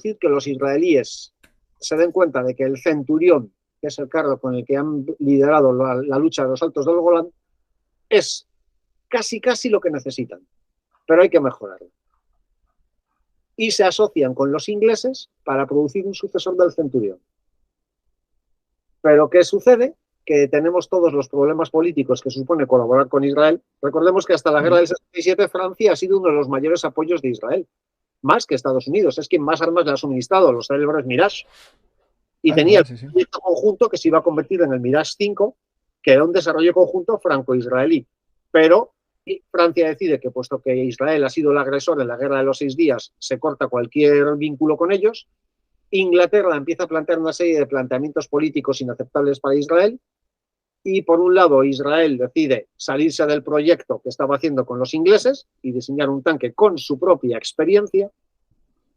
producir que los israelíes se den cuenta de que el Centurión, que es el carro con el que han liderado la lucha de los Altos del Golán, es casi lo que necesitan, pero hay que mejorarlo. Y se asocian con los ingleses para producir un sucesor del Centurión. Pero ¿qué sucede? Que tenemos todos los problemas políticos que supone colaborar con Israel. Recordemos que hasta la guerra del 67 Francia ha sido uno de los mayores apoyos de Israel, más que Estados Unidos. Es quien más armas le ha suministrado, los célebres Mirage. Y tenía el proyecto conjunto que se iba a convertir en el Mirage 5, que era un desarrollo conjunto franco-israelí. Pero Francia decide que, puesto que Israel ha sido el agresor en la guerra de los 6 días, se corta cualquier vínculo con ellos. Inglaterra empieza a plantear una serie de planteamientos políticos inaceptables para Israel. Y por un lado, Israel decide salirse del proyecto que estaba haciendo con los ingleses y diseñar un tanque con su propia experiencia.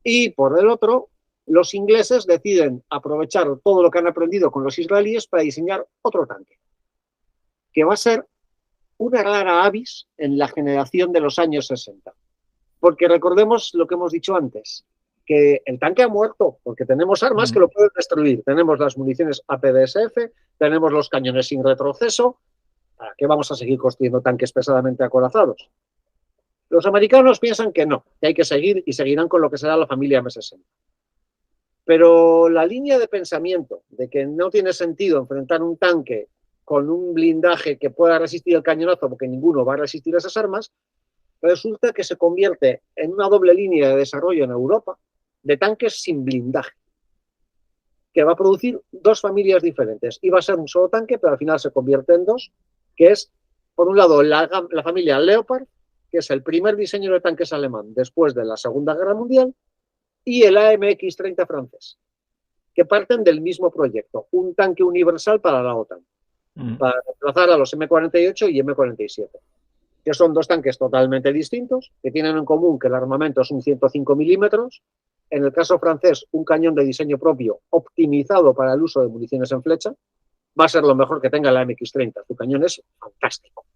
Y por el otro, los ingleses deciden aprovechar todo lo que han aprendido con los israelíes para diseñar otro tanque, que va a ser una rara avis en la generación de los años 60. Porque recordemos lo que hemos dicho antes, que el tanque ha muerto, porque tenemos armas que lo pueden destruir. Tenemos las municiones APDSF, tenemos los cañones sin retroceso. ¿Para qué vamos a seguir construyendo tanques pesadamente acorazados? Los americanos piensan que no, que hay que seguir y seguirán con lo que será la familia M60. Pero la línea de pensamiento de que no tiene sentido enfrentar un tanque con un blindaje que pueda resistir el cañonazo, porque ninguno va a resistir esas armas, resulta que se convierte en una doble línea de desarrollo en Europa de tanques sin blindaje, que va a producir dos familias diferentes. Iba a ser un solo tanque, pero al final se convierte en dos, que es, por un lado, la familia Leopard, que es el primer diseño de tanques alemán después de la Segunda Guerra Mundial, y el AMX-30 francés, que parten del mismo proyecto, un tanque universal para la OTAN, para reemplazar a los M48 y M47, que son dos tanques totalmente distintos, que tienen en común que el armamento es un 105 milímetros, en el caso francés, un cañón de diseño propio optimizado para el uso de municiones en flecha. Va a ser lo mejor que tenga la MX-30. Su cañón es fantástico.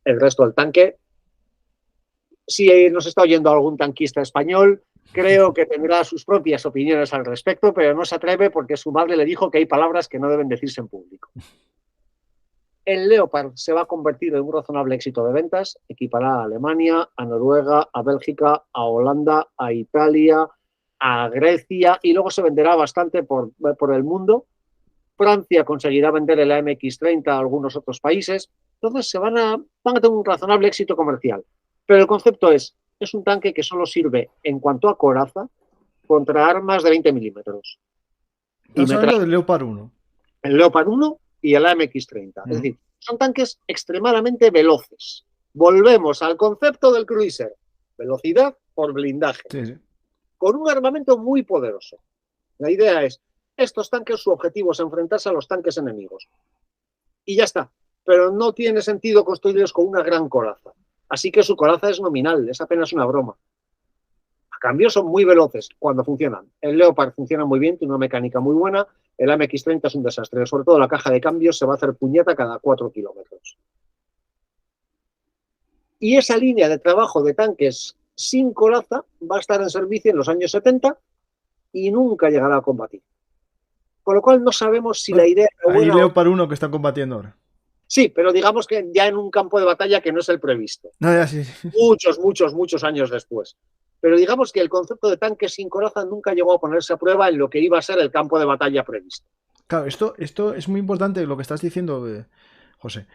El resto del tanque, si nos está oyendo algún tanquista español, creo que tendrá sus propias opiniones al respecto, pero no se atreve porque su madre le dijo que hay palabras que no deben decirse en público. El Leopard se va a convertir en un razonable éxito de ventas, equipará a Alemania, a Noruega, a Bélgica, a Holanda, a Italia, a Grecia, y luego se venderá bastante por el mundo. Francia conseguirá vender el AMX-30 a algunos otros países. Entonces van a tener un razonable éxito comercial. Pero el concepto es un tanque que solo sirve, en cuanto a coraza, contra armas de 20 milímetros. Estamos hablando del Leopard 1. El Leopard 1 y el AMX-30. Es decir, son tanques extremadamente veloces. Volvemos al concepto del cruiser. Velocidad por blindaje. Sí. Con un armamento muy poderoso. La idea es, estos tanques, su objetivo es enfrentarse a los tanques enemigos. Y ya está. Pero no tiene sentido construirlos con una gran coraza. Así que su coraza es nominal, es apenas una broma. A cambio son muy veloces cuando funcionan. El Leopard funciona muy bien, tiene una mecánica muy buena. El AMX-30 es un desastre. Sobre todo la caja de cambios se va a hacer puñeta cada 4 kilómetros. Y esa línea de trabajo de tanques sin coraza va a estar en servicio en los años 70 y nunca llegará a combatir. Con lo cual no sabemos si la idea... Hay Leopard 1 que está combatiendo ahora. Sí, pero digamos que ya en un campo de batalla que no es el previsto. No, ya sí. Muchos años después. Pero digamos que el concepto de tanque sin coraza nunca llegó a ponerse a prueba en lo que iba a ser el campo de batalla previsto. Claro, esto es muy importante lo que estás diciendo, José,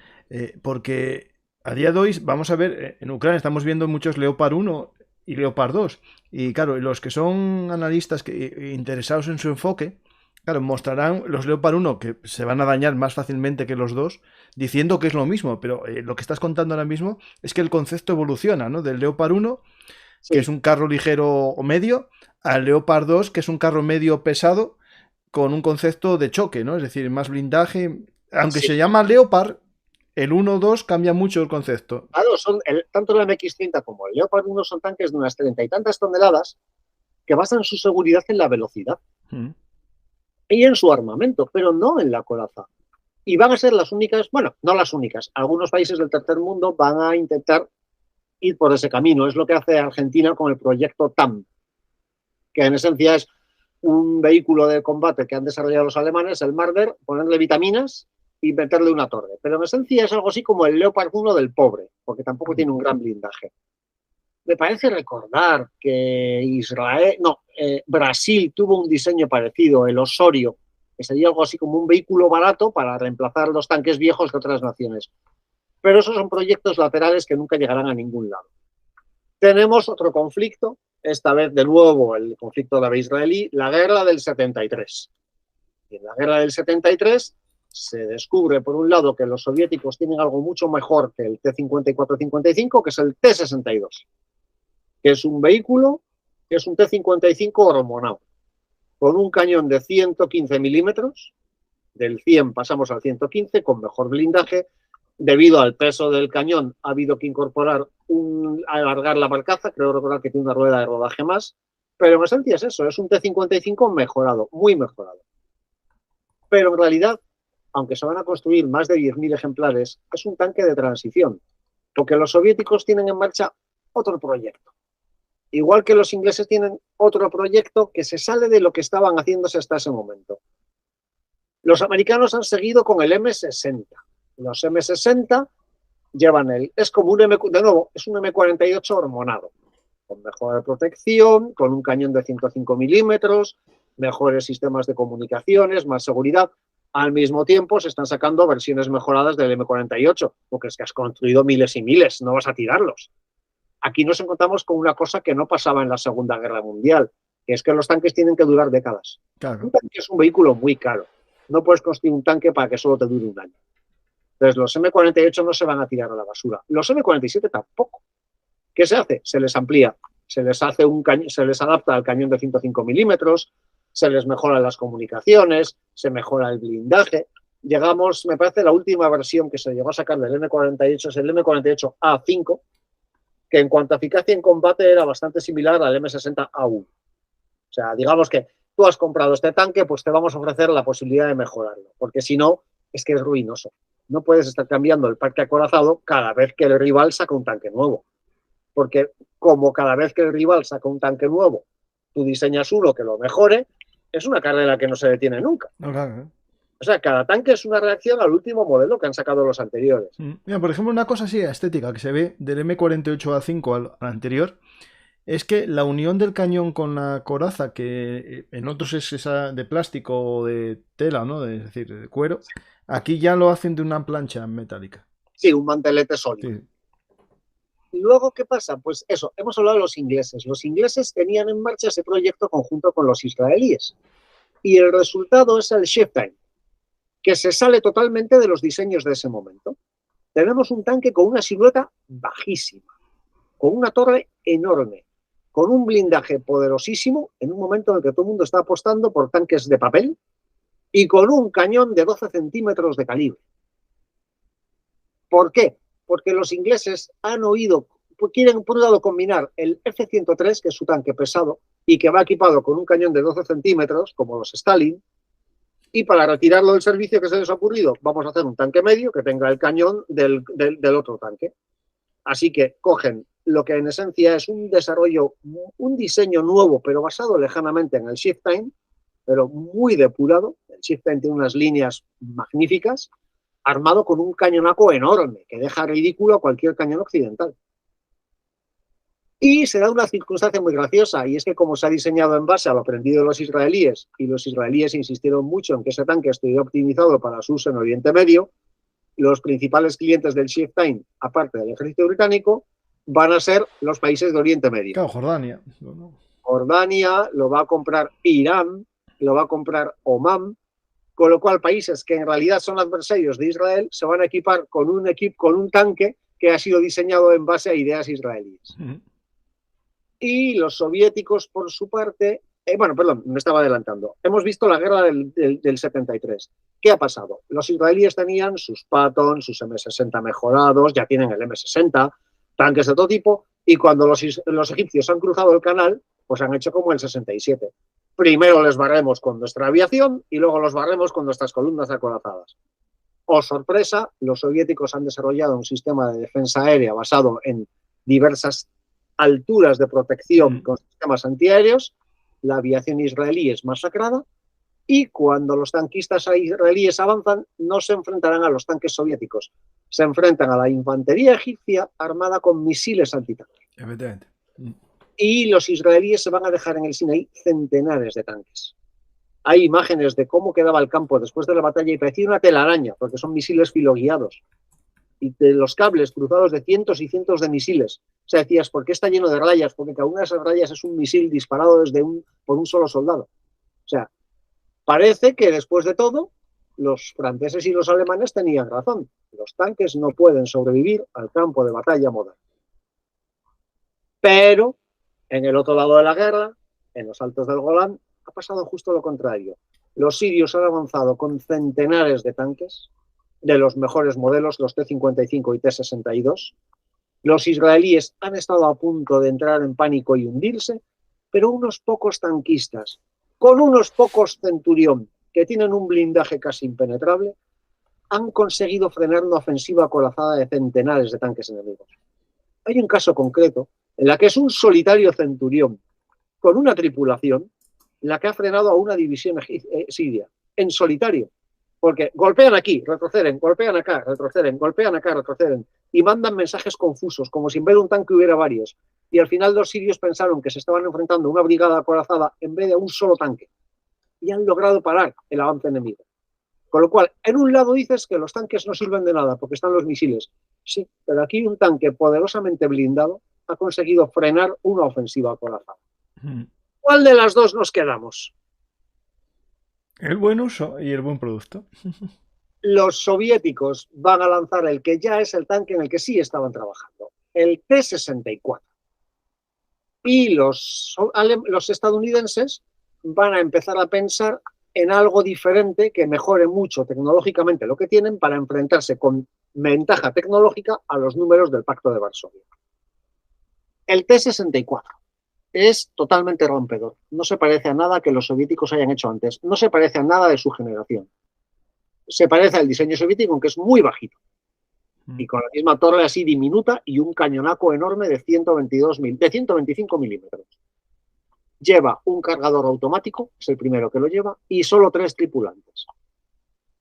porque a día de hoy, vamos a ver, en Ucrania estamos viendo muchos Leopard 1 y Leopard 2, y claro, los que son analistas interesados en su enfoque, claro, mostrarán los Leopard 1 que se van a dañar más fácilmente que los dos, diciendo que es lo mismo, pero lo que estás contando ahora mismo es que el concepto evoluciona, ¿no? Del Leopard 1, sí, que es un carro ligero o medio, al Leopard 2, que es un carro medio pesado, con un concepto de choque, ¿no? Es decir, más blindaje. Aunque sí, se llama Leopard, el 1-2 cambia mucho el concepto. Claro, tanto el MX-30 como el Leopard 1 son tanques de unas 30 y tantas toneladas que basan su seguridad en la velocidad y en su armamento, pero no en la coraza. Y van a ser las únicas, bueno, no las únicas, algunos países del tercer mundo van a intentar ir por ese camino. Es lo que hace Argentina con el proyecto TAM, que en esencia es un vehículo de combate que han desarrollado los alemanes, el Marder, ponerle vitaminas y meterle una torre. Pero en esencia es algo así como el Leopard 1 del pobre, porque tampoco tiene un gran blindaje. Me parece recordar que Brasil tuvo un diseño parecido, el Osorio, que sería algo así como un vehículo barato para reemplazar los tanques viejos de otras naciones. Pero esos son proyectos laterales que nunca llegarán a ningún lado. Tenemos otro conflicto, esta vez de nuevo el conflicto árabe-israelí, la guerra del 73. Y en la guerra del 73 se descubre, por un lado, que los soviéticos tienen algo mucho mejor que el T-54-55, que es el T-62, que es un vehículo, que es un T-55 hormonado, con un cañón de 115 milímetros, del 100 pasamos al 115, con mejor blindaje. Debido al peso del cañón, ha habido que incorporar alargar la barcaza, creo recordar que tiene una rueda de rodaje más, pero en esencia es eso, es un T-55 mejorado, muy mejorado. Pero en realidad, aunque se van a construir más de 10.000 ejemplares, es un tanque de transición, porque los soviéticos tienen en marcha otro proyecto. Igual que los ingleses tienen otro proyecto que se sale de lo que estaban haciéndose hasta ese momento. Los americanos han seguido con el M60. Los M60 llevan es como un de nuevo, es un M48 hormonado, con mejor protección, con un cañón de 105 milímetros, mejores sistemas de comunicaciones, más seguridad. Al mismo tiempo se están sacando versiones mejoradas del M48, porque es que has construido miles y miles, no vas a tirarlos. Aquí nos encontramos con una cosa que no pasaba en la Segunda Guerra Mundial, que es que los tanques tienen que durar décadas. Claro. Un tanque es un vehículo muy caro. No puedes construir un tanque para que solo te dure un año. Entonces, los M48 no se van a tirar a la basura. Los M47 tampoco. ¿Qué se hace? Se les amplía. Se les adapta al cañón de 105 milímetros, se les mejoran las comunicaciones, se mejora el blindaje. Llegamos, me parece, la última versión que se llegó a sacar del M48 es el M48A5, que en cuanto a eficacia en combate era bastante similar al M60A1. O sea, digamos que tú has comprado este tanque, pues te vamos a ofrecer la posibilidad de mejorarlo, porque si no, es que es ruinoso. No puedes estar cambiando el parque acorazado cada vez que el rival saca un tanque nuevo. Porque como cada vez que el rival saca un tanque nuevo, tú diseñas uno que lo mejore, es una carrera que no se detiene nunca. No, claro. O sea, cada tanque es una reacción al último modelo que han sacado los anteriores. Mira, por ejemplo, una cosa así estética que se ve del M48A5 al anterior es que la unión del cañón con la coraza, que en otros es esa de plástico o de tela, ¿no? Es decir, de cuero, aquí ya lo hacen de una plancha metálica. Sí, un mantelete sólido. Sí. Y luego, ¿qué pasa? Pues eso, hemos hablado de los ingleses. Los ingleses tenían en marcha ese proyecto conjunto con los israelíes. Y el resultado es el Chieftain, que se sale totalmente de los diseños de ese momento. Tenemos un tanque con una silueta bajísima, con una torre enorme, con un blindaje poderosísimo, en un momento en el que todo el mundo está apostando por tanques de papel, y con un cañón de 12 centímetros de calibre. ¿Por qué? Porque los ingleses quieren por un lado combinar el F-103, que es su tanque pesado, y que va equipado con un cañón de 12 centímetros, como los Stalin, y para retirarlo del servicio que se les ha ocurrido, vamos a hacer un tanque medio que tenga el cañón del otro tanque. Así que cogen lo que en esencia es un desarrollo, un diseño nuevo, pero basado lejanamente en el Chieftain, pero muy depurado. El Chieftain tiene unas líneas magníficas, armado con un cañonaco enorme, que deja ridículo a cualquier cañón occidental. Y se da una circunstancia muy graciosa, y es que como se ha diseñado en base a lo aprendido de los israelíes, y los israelíes insistieron mucho en que ese tanque estuviera optimizado para su uso en Oriente Medio, los principales clientes del Chieftain, aparte del ejército británico, van a ser los países de Oriente Medio. Claro, Jordania. Jordania, lo va a comprar Irán, lo va a comprar Omán, con lo cual países que en realidad son adversarios de Israel se van a equipar con un tanque que ha sido diseñado en base a ideas israelíes. Y los soviéticos, por su parte, me estaba adelantando. Hemos visto la guerra del 73. ¿Qué ha pasado? Los israelíes tenían sus Patton, sus M60 mejorados, ya tienen el M60, tanques de todo tipo, y cuando los egipcios han cruzado el canal, pues han hecho como el 67. Primero les barremos con nuestra aviación y luego los barremos con nuestras columnas acorazadas. Oh, sorpresa, los soviéticos han desarrollado un sistema de defensa aérea basado en diversas alturas de protección con sistemas antiaéreos la aviación israelí es masacrada y cuando los tanquistas israelíes avanzan no se enfrentarán a los tanques soviéticos, se enfrentan a la infantería egipcia armada con misiles antitanque. Evidentemente. Y los israelíes se van a dejar en el Sinaí centenares de tanques. Hay imágenes de cómo quedaba el campo después de la batalla y parecía una telaraña, porque son misiles filoguiados. Y de los cables cruzados de cientos y cientos de misiles. O sea, decías, ¿por qué está lleno de rayas? Porque cada una de esas rayas es un misil disparado por un solo soldado. O sea, parece que después de todo, los franceses y los alemanes tenían razón. Los tanques no pueden sobrevivir al campo de batalla moderno. Pero, en el otro lado de la guerra, en los altos del Golán, ha pasado justo lo contrario. Los sirios han avanzado con centenares de tanques, de los mejores modelos, los T-55 y T-62. Los israelíes han estado a punto de entrar en pánico y hundirse, pero unos pocos tanquistas, con unos pocos Centurión, que tienen un blindaje casi impenetrable, han conseguido frenar una ofensiva acorazada de centenares de tanques enemigos. Hay un caso concreto en la que es un solitario Centurión con una tripulación la que ha frenado a una división siria, en solitario. Porque golpean aquí, retroceden, golpean acá, retroceden, golpean acá, retroceden, y mandan mensajes confusos, como si en vez de un tanque hubiera varios. Y al final los sirios pensaron que se estaban enfrentando a una brigada acorazada en vez de a un solo tanque. Y han logrado parar el avance enemigo. Con lo cual, en un lado dices que los tanques no sirven de nada porque están los misiles. Sí, pero aquí un tanque poderosamente blindado ha conseguido frenar una ofensiva acorazada. ¿Cuál de las dos nos quedamos? El buen uso y el buen producto. Los soviéticos van a lanzar el que ya es el tanque en el que sí estaban trabajando, el T-64. Y los estadounidenses van a empezar a pensar en algo diferente que mejore mucho tecnológicamente lo que tienen para enfrentarse con ventaja tecnológica a los números del Pacto de Varsovia. El T-64 es totalmente rompedor. No se parece a nada que los soviéticos hayan hecho antes. No se parece a nada de su generación. Se parece al diseño soviético, aunque es muy bajito. Y con la misma torre así diminuta y un cañonaco enorme de 125 milímetros. Lleva un cargador automático, es el primero que lo lleva, y solo 3 tripulantes.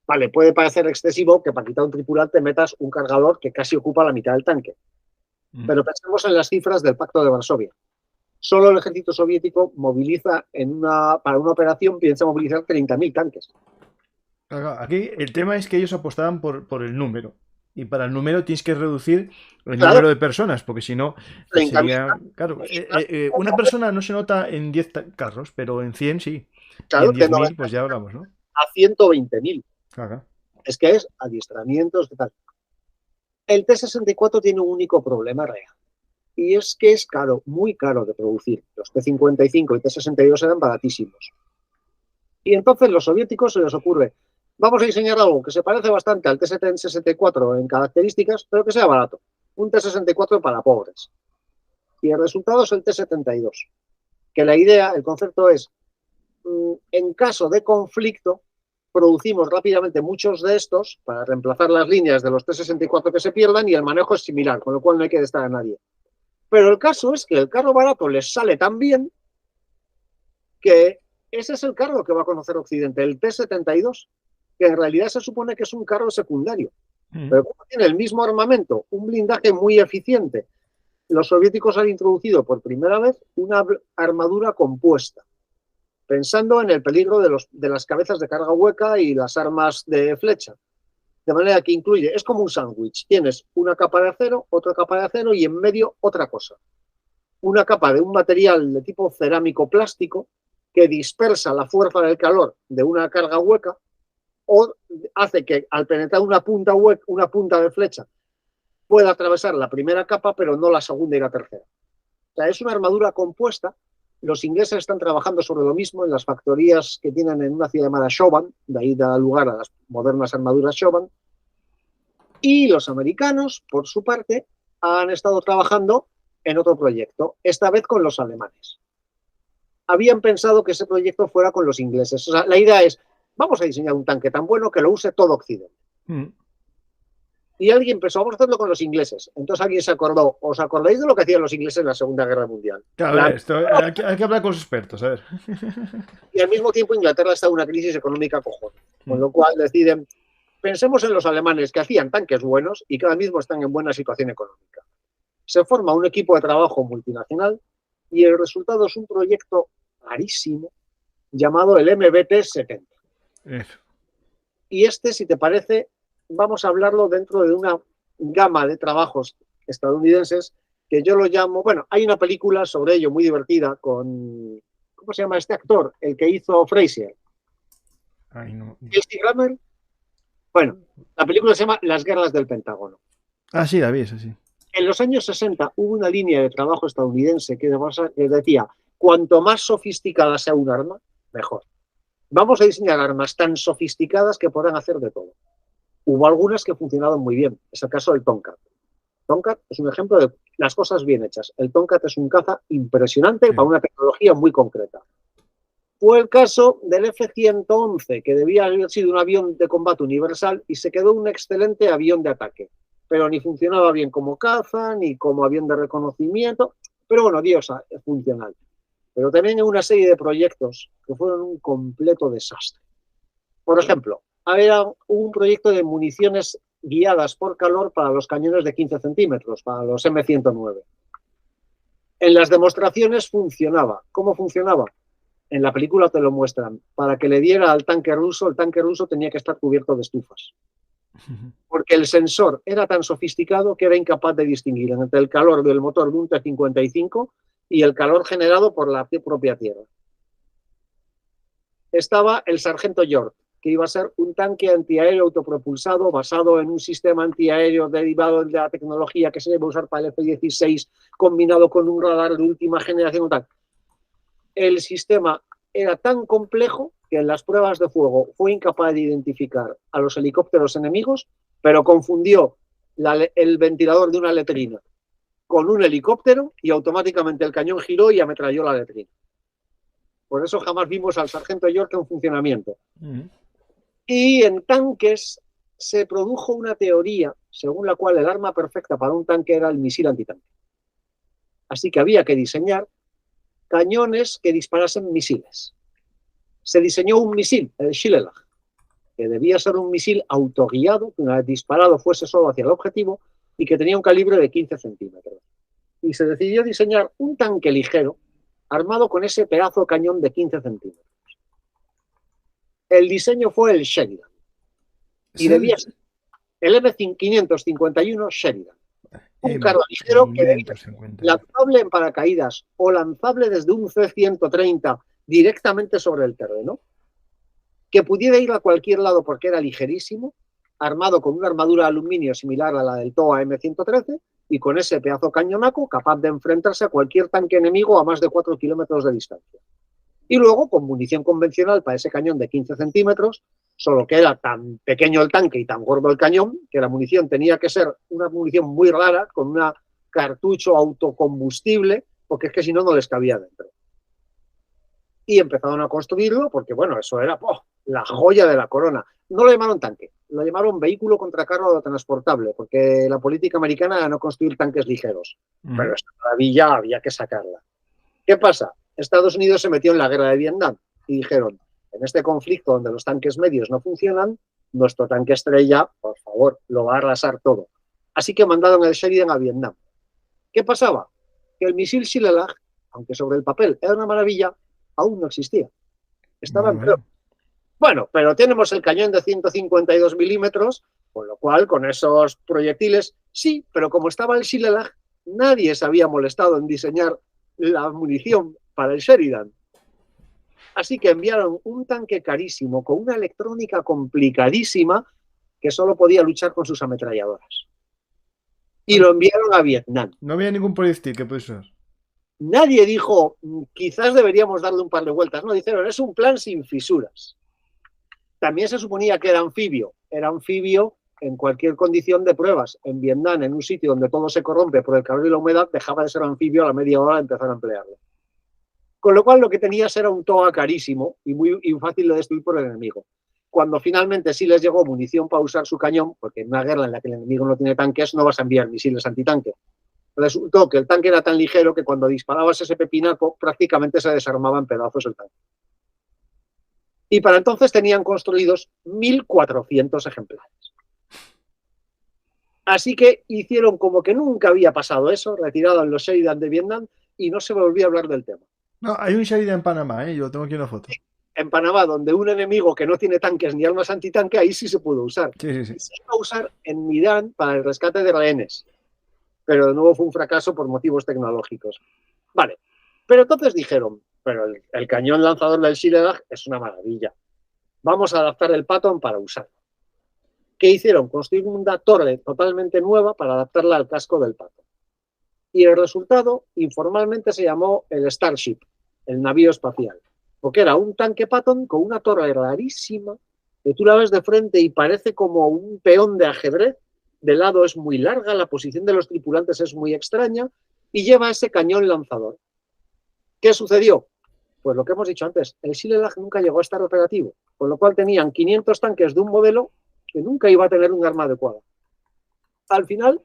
Vale, puede parecer excesivo que para quitar un tripulante metas un cargador que casi ocupa la mitad del tanque. Pero pensemos en las cifras del Pacto de Varsovia. Solo el ejército soviético moviliza para una operación, piensa movilizar 30.000 tanques. Aquí el tema es que ellos apostaban por el número. Y para el número tienes que reducir el número de personas, porque si no, sería... Claro, una persona no se nota en 10 carros, pero en 100 sí. Claro, y en 10.000 pues ya hablamos, ¿no? A 120.000. Claro. Es que es adiestramientos de tal. El T-64 tiene un único problema real. Y es que es caro, muy caro de producir. Los T-55 y T-62 eran baratísimos. Y entonces los soviéticos se les ocurre, vamos a diseñar algo que se parece bastante al T-64 en características, pero que sea barato. Un T-64 para pobres. Y el resultado es el T-72. Que la idea, el concepto es, en caso de conflicto, producimos rápidamente muchos de estos para reemplazar las líneas de los T-64 que se pierdan y el manejo es similar, con lo cual no hay que destar a nadie. Pero el caso es que el carro barato les sale tan bien que ese es el carro que va a conocer Occidente, el T-72, que en realidad se supone que es un carro secundario. Pero como tiene el mismo armamento, un blindaje muy eficiente, los soviéticos han introducido por primera vez una armadura compuesta, pensando en el peligro de las cabezas de carga hueca y las armas de flecha. De manera que incluye, es como un sándwich, tienes una capa de acero, otra capa de acero y en medio otra cosa. Una capa de un material de tipo cerámico plástico que dispersa la fuerza del calor de una carga hueca o hace que al penetrar una punta de flecha pueda atravesar la primera capa pero no la segunda y la tercera. O sea, es una armadura compuesta. Los ingleses están trabajando sobre lo mismo en las factorías que tienen en una ciudad llamada Chauvin, de ahí da lugar a las modernas armaduras Chauvin. Y los americanos, por su parte, han estado trabajando en otro proyecto, esta vez con los alemanes. Habían pensado que ese proyecto fuera con los ingleses. O sea, la idea es, vamos a diseñar un tanque tan bueno que lo use todo Occidente. Y alguien pensó, vamos a hacerlo con los ingleses. Entonces alguien se acordó, ¿os acordáis de lo que hacían los ingleses en la Segunda Guerra Mundial? Claro, hay que hablar con los expertos, a ver. Y al mismo tiempo Inglaterra está en una crisis económica cojones. Con Mm. lo cual deciden, pensemos en los alemanes que hacían tanques buenos y que ahora mismo están en buena situación económica. Se forma un equipo de trabajo multinacional y el resultado es un proyecto rarísimo llamado el MBT-70. Eso. Y este, si te parece, vamos a hablarlo dentro de una gama de trabajos estadounidenses que yo lo llamo, bueno, hay una película sobre ello muy divertida con, ¿cómo se llama este actor? El que hizo Frasier. Ay, no. Kelsey Grammer. Bueno, la película se llama Las guerras del Pentágono. Ah, sí, la vi, eso sí. En los años 60 hubo una línea de trabajo estadounidense que decía, cuanto más sofisticada sea un arma, mejor. Vamos a diseñar armas tan sofisticadas que podrán hacer de todo. Hubo algunas que funcionaron muy bien. Es el caso del Tomcat. Tomcat es un ejemplo de las cosas bien hechas. El Tomcat es un caza impresionante para una tecnología muy concreta. Fue el caso del F-111, que debía haber sido un avión de combate universal y se quedó un excelente avión de ataque. Pero ni funcionaba bien como caza, ni como avión de reconocimiento. Pero bueno, Dios, es funcional. Pero también en una serie de proyectos que fueron un completo desastre. Por ejemplo, había un proyecto de municiones guiadas por calor para los cañones de 15 centímetros, para los M109. En las demostraciones funcionaba. ¿Cómo funcionaba? En la película te lo muestran. Para que le diera al tanque ruso, el tanque ruso tenía que estar cubierto de estufas. Porque el sensor era tan sofisticado que era incapaz de distinguir entre el calor del motor de un T-55 y el calor generado por la propia tierra. Estaba el sargento York, que iba a ser un tanque antiaéreo autopropulsado basado en un sistema antiaéreo derivado de la tecnología que se debe usar para el F-16, combinado con un radar de última generación. Tal. El sistema era tan complejo que en las pruebas de fuego fue incapaz de identificar a los helicópteros enemigos, pero confundió el ventilador de una letrina con un helicóptero y automáticamente el cañón giró y ametralló la letrina. Por eso jamás vimos al sargento York en funcionamiento. Y en tanques se produjo una teoría según la cual el arma perfecta para un tanque era el misil antitanque. Así que había que diseñar cañones que disparasen misiles. Se diseñó un misil, el Shillelagh, que debía ser un misil autoguiado, que una vez disparado fuese solo hacia el objetivo y que tenía un calibre de 15 centímetros. Y se decidió diseñar un tanque ligero armado con ese pedazo de cañón de 15 centímetros. El diseño fue el Sheridan. Y debía ser el M551 Sheridan. Un carro ligero que debía ser lanzable en paracaídas o lanzable desde un C-130 directamente sobre el terreno, que pudiera ir a cualquier lado porque era ligerísimo, armado con una armadura de aluminio similar a la del TOA M113 y con ese pedazo cañonaco capaz de enfrentarse a cualquier tanque enemigo a más de 4 kilómetros de distancia. Y luego con munición convencional para ese cañón de 15 centímetros, solo que era tan pequeño el tanque y tan gordo el cañón que la munición tenía que ser una munición muy rara, con un cartucho autocombustible, porque es que si no, no les cabía dentro. Y empezaron a construirlo porque, bueno, eso era la joya de la corona. No lo llamaron tanque, lo llamaron vehículo contra carro transportable, porque la política americana era no construir tanques ligeros. Pero esta maravilla había que sacarla. ¿Qué pasa? Estados Unidos se metió en la guerra de Vietnam y dijeron, en este conflicto donde los tanques medios no funcionan, nuestro tanque estrella, por favor, lo va a arrasar todo. Así que mandaron el Sheridan a Vietnam. ¿Qué pasaba? Que el misil Shillelagh, aunque sobre el papel era una maravilla, aún no existía. Estaba en prueba. Bueno, pero tenemos el cañón de 152 milímetros, con lo cual, con esos proyectiles, sí, pero como estaba el Shillelagh, nadie se había molestado en diseñar la munición para el Sheridan. Así que enviaron un tanque carísimo con una electrónica complicadísima que solo podía luchar con sus ametralladoras. Y lo enviaron a Vietnam. No había ningún proyectil que puede ser. Nadie dijo, quizás deberíamos darle un par de vueltas. No, dijeron, es un plan sin fisuras. También se suponía que era anfibio. Era anfibio en cualquier condición de pruebas. En Vietnam, en un sitio donde todo se corrompe por el calor y la humedad, dejaba de ser anfibio a la media hora de empezar a emplearlo. Con lo cual lo que tenías era un TOA carísimo y muy fácil de destruir por el enemigo. cuando finalmente sí les llegó munición para usar su cañón, porque en una guerra en la que el enemigo no tiene tanques no vas a enviar misiles antitanque. Resultó que el tanque era tan ligero que cuando disparabas ese pepinaco prácticamente se desarmaba en pedazos el tanque. Y para entonces tenían construidos 1.400 ejemplares. Así que hicieron como que nunca había pasado eso, retiraron los Sheridan de Vietnam y no se volvió a hablar del tema. No, hay un Sheridan en Panamá, yo tengo aquí una foto. En Panamá, donde un enemigo que no tiene tanques ni armas antitanque, ahí sí se pudo usar. Sí. Se iba a usar en Midán para el rescate de rehenes, pero de nuevo fue un fracaso por motivos tecnológicos. Vale, pero entonces dijeron, pero el cañón lanzador del Shiledag es una maravilla. Vamos a adaptar el Patton para usarlo. ¿Qué hicieron? Construir una torre totalmente nueva para adaptarla al casco del Patton. Y el resultado, informalmente, se llamó el Starship, el navío espacial. Porque era un tanque Patton con una torre rarísima, que tú la ves de frente y parece como un peón de ajedrez. De lado es muy larga, la posición de los tripulantes es muy extraña y lleva ese cañón lanzador. ¿Qué sucedió? Pues lo que hemos dicho antes, el Shilelag nunca llegó a estar operativo, con lo cual tenían 500 tanques de un modelo que nunca iba a tener un arma adecuada. Al final,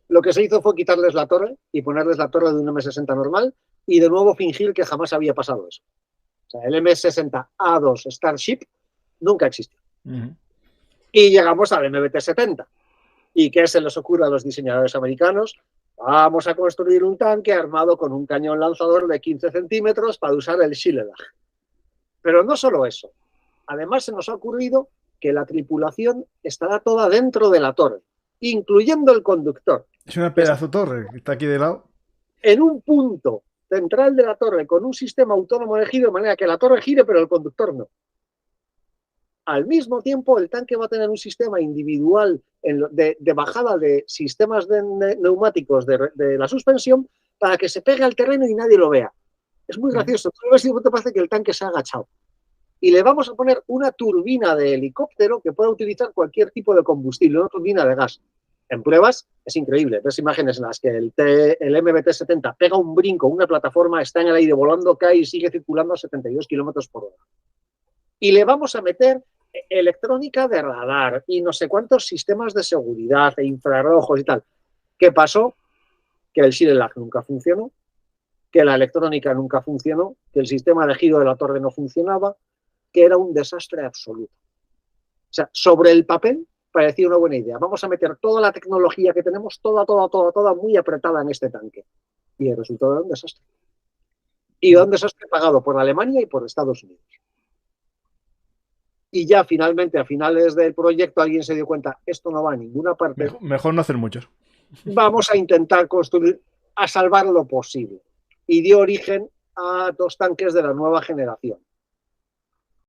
lo que se hizo fue quitarles la torre y ponerles la torre de un M60 normal y de nuevo fingir que jamás había pasado eso. O sea, el M60A2 Starship nunca existió. Y llegamos al MBT-70. ¿Y qué se les ocurre a los diseñadores americanos? Vamos a construir un tanque armado con un cañón lanzador de 15 centímetros para usar el Shilelag. Pero no solo eso. Además, se nos ha ocurrido que la tripulación estará toda dentro de la torre, incluyendo el conductor. Es una pedazo torre que está aquí de lado. En un punto central de la torre con un sistema autónomo de giro, de manera que la torre gire, pero el conductor no. Al mismo tiempo, el tanque va a tener un sistema individual de bajada de sistemas de neumáticos de la suspensión para que se pegue al terreno y nadie lo vea. Es muy gracioso. Tú ves y te parece que el tanque se ha agachado. Y le vamos a poner una turbina de helicóptero que pueda utilizar cualquier tipo de combustible, una turbina de gas. En pruebas es increíble. Ves imágenes en las que el MBT-70 pega un brinco, una plataforma, está en el aire volando, cae y sigue circulando a 72 kilómetros por hora. Y le vamos a meter electrónica de radar y no sé cuántos sistemas de seguridad e infrarrojos y tal. ¿Qué pasó? Que el Shilelag nunca funcionó, que la electrónica nunca funcionó, que el sistema de giro de la torre no funcionaba, que era un desastre absoluto. O sea, sobre el papel parecía una buena idea. Vamos a meter toda la tecnología que tenemos, toda muy apretada en este tanque. Y el resultado era un desastre. Y era un desastre pagado por Alemania y por Estados Unidos. Y ya finalmente, a finales del proyecto, alguien se dio cuenta, esto no va a ninguna parte. Mejor no hacer muchos. Vamos a intentar construir, a salvar lo posible. Y dio origen a 2 tanques de la nueva generación.